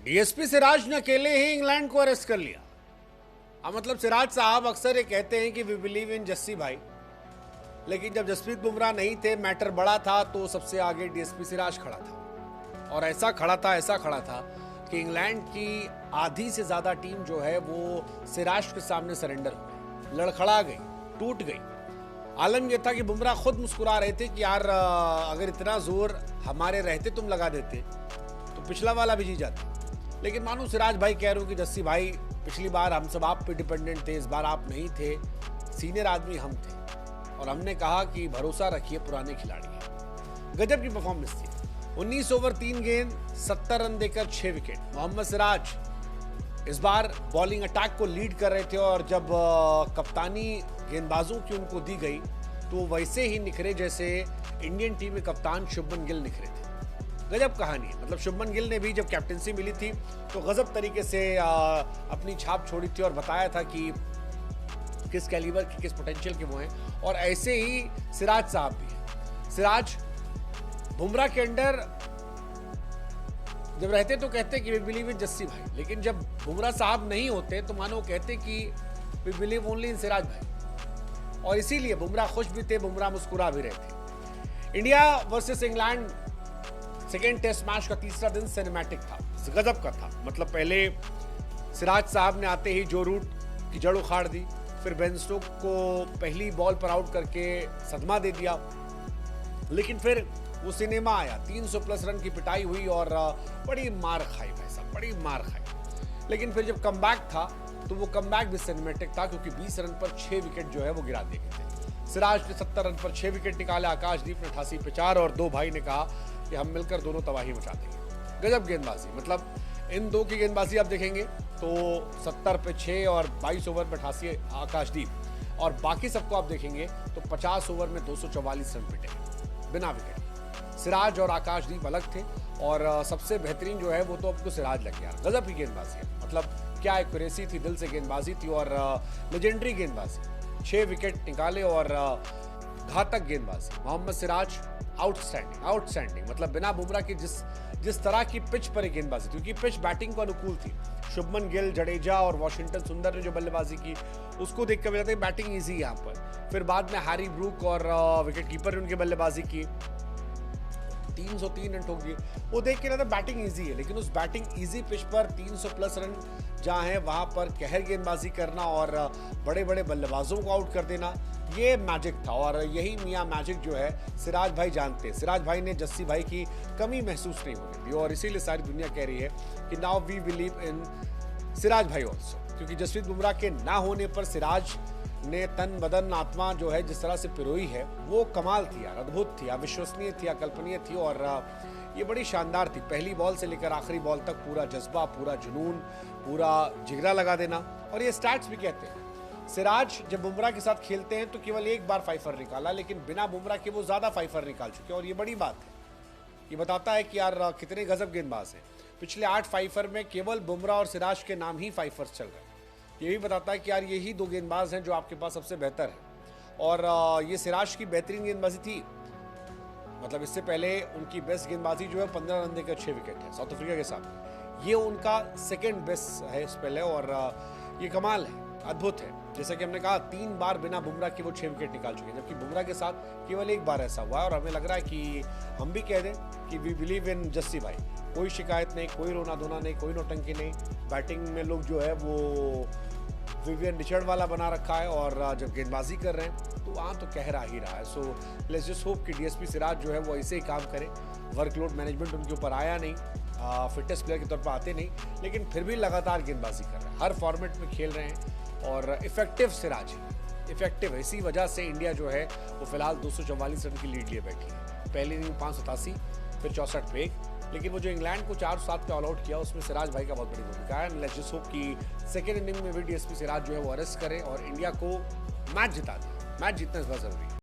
DSP Siraj ने अकेले ही England को अरेस्ट कर लिया। मतलब सिराज साहब अक्सर ये कहते हैं कि वी बिलीव इन जस्सी भाई, लेकिन जब जसप्रीत बुमराह नहीं थे, मैटर बड़ा था, तो सबसे आगे डीएसपी सिराज खड़ा था। और ऐसा खड़ा था कि इंग्लैंड की आधी से ज्यादा टीम जो है वो सिराज के सामने सरेंडर हो गई, लड़खड़ा गई, टूट गई। आलम यह था कि बुमराह खुद मुस्कुरा रहे थे कि यार अगर इतना जोर हमारे रहते तुम लगा देते तो पिछला वाला भी जी जाता। लेकिन मानो सिराज भाई कह रहे हो कि जस्सी भाई पिछली बार हम सब आप पे डिपेंडेंट थे, इस बार आप नहीं थे, सीनियर आदमी हम थे और हमने कहा कि भरोसा रखिए पुराने खिलाड़ी हैं। गजब की परफॉर्मेंस थी। 19 ओवर 3 गेंद 70 रन देकर 6 विकेट। मोहम्मद सिराज इस बार बॉलिंग अटैक को लीड कर रहे थे और जब कप्तानी गेंदबाजों की उनको दी गई तो वैसे ही निखरे जैसे इंडियन टीम में कप्तान शुभमन गिल निखरे थे। गजब कहानी है। मतलब शुभमन गिल ने भी जब कैप्टनसी मिली थी तो गजब तरीके से अपनी छाप छोड़ी थी और बताया था कि किस कैलिबर के, किस पोटेंशियल के वो हैं। और ऐसे ही सिराज साहब भी हैं। सिराज बुमराह के अंडर जब रहते तो कहते कि वी बिलीव इन जस्सी भाई, लेकिन जब बुमराह साहब नहीं होते तो मानो कहते कि we believe only in Siraj भाई। और इसीलिए बुमराह खुश भी थे, बुमराह मुस्कुरा भी रहे थे। India versus England second test match का तीसरा दिन सिनेमैटिक था, गजब का था। मतलब पहले सिराज साहब ने आते ही जो रूट की जड़ उखाड़ दी, फिर बेन स्टोक को पहली बॉल पर आउट करके सदमा दे दिया, लेकिन फिर वो सिनेमा आया, 300 प्लस रन की पिटाई हुई और बड़ी मार खाई भाई साहब, बड़ी मार खाई। लेकिन फिर जब कमबैक था तो वो कमबैक भी सिनेमैटिक था, क्योंकि 20 रन पर 6 विकेट जो है वो गिरा दिए गए थे। सिराज ने 70 रन पर 6 विकेट निकाले, आकाशदीप ने 88 पे 4 और दो भाई ने कहा कि हम मिलकर दोनों तबाही मचा देंगे। गजब गेंदबाजी। मतलब इन दो की गेंदबाजी आप देखेंगे तो 70 पे 6 और 22 ओवर में 88 आकाशदीप, और बाकी सबको आप देखेंगे तो 50 ओवर में 244 रन पिटे बिना विकेट। सिराज और आकाशदीप अलग थे और सबसे बेहतरीन जो है वो तो आपको सिराज लग गया। गजब की गेंदबाजी है। मतलब क्या एक्यूरेसी थी, दिल से गेंदबाजी थी और लेजेंडरी गेंदबाजी। 6 विकेट निकाले और घातक गेंदबाजी। मोहम्मद सिराज आउटस्टैंडिंग। मतलब बिना बुमराह की जिस तरह की पिच पर गेंदबाजी थी, क्योंकि पिच बैटिंग को अनुकूल थी। शुभमन गिल, जडेजा और वॉशिंगटन सुंदर ने जो बल्लेबाजी की उसको देखकर मुझे लगता है बैटिंग इजी यहाँ पर। फिर बाद में हैरी ब्रूक और विकेट कीपर ने उनकी बल्लेबाजी की, 303 रन ठोक दिए। वो देख के लगता बैटिंग इजी है, लेकिन उस बैटिंग इजी पिच पर 300 प्लस रन जहाँ है वहाँ पर कहर गेंदबाजी करना और बड़े बड़े बल्लेबाजों को आउट कर देना, ये मैजिक था। और यही मियाँ मैजिक जो है सिराज भाई जानते हैं। सिराज भाई ने जस्सी भाई की कमी महसूस नहीं होने दी और इसीलिए सारी दुनिया कह रही है कि now we believe in Siraj भाई ऑल्सो, क्योंकि जसप्रीत बुमराह के ना होने पर सिराज ने तन बदन आत्मा जो है जिस तरह से पिरोई है वो कमाल थी यार, अद्भुत थी, अविश्वसनीय थी, अकल्पनीय थी और ये बड़ी शानदार थी। पहली बॉल से लेकर आखिरी बॉल तक पूरा जज्बा, पूरा जुनून, पूरा जिगरा लगा देना। और ये स्टैट्स भी कहते हैं सिराज जब बुमराह के साथ खेलते हैं तो केवल एक बार फाइफर निकाला, लेकिन बिना बुमराह के वो ज्यादा फाइफर निकाल चुके हैं और ये बड़ी बात है। ये बताता है कि यार कितने गजब गेंदबाज हैं। पिछले 8 फाइफर में केवल बुमराह और सिराज के नाम ही फाइफर्स चल रहे हैं। ये भी बताता है कि यार यही 2 गेंदबाज हैं जो आपके पास सबसे बेहतर है। और ये सिराज की बेहतरीन गेंदबाजी थी। मतलब इससे पहले उनकी बेस्ट गेंदबाजी जो है 15 रन देकर 6 विकेट है साउथ अफ्रीका के साथ। ये उनका सेकंड बेस्ट है स्पेल है और ये कमाल है, अद्भुत है। जैसा कि हमने कहा 3 बार बिना बुमराह के वो 6 विकेट निकाल चुके हैं, जबकि बुमराह के साथ केवल एक बार ऐसा हुआ है। और हमें लग रहा है कि हम भी कह दें कि वी बिलीव इन जस्सी भाई। कोई शिकायत नहीं, कोई रोना धोना नहीं, कोई नौटंकी नहीं। बैटिंग में लोग जो है वो विवियन रिचर्ड वाला बना रखा है और जब गेंदबाजी कर रहे हैं तो वहाँ तो कह रहा ही रहा है। सो लेट्स जस्ट होप कि डीएसपी सिराज जो है वो ऐसे ही काम करे। वर्कलोड मैनेजमेंट उनके ऊपर आया नहीं, फिटनेस प्लेयर के तौर पर आते नहीं, लेकिन फिर भी लगातार गेंदबाजी कर रहे हैं, हर फॉर्मेट में खेल रहे हैं और इफेक्टिव सिराज है, इफेक्टिव है। इसी वजह से इंडिया जो है वो फिलहाल 244 रन की लीड लिए बैठी है। पहली इनिंग 587, फिर 64 पे 1, लेकिन वो जो इंग्लैंड को 4-7 पे ऑल आउट किया उसमें सिराज भाई का बहुत बड़ी भूमिका है। लेट्स जस्ट होप कि सेकेंड इनिंग में भी डीएसपी सिराज जो है वो अरेस्ट करे और इंडिया को मैच जिता दे। मैच जीतना इस बार जरूरी है।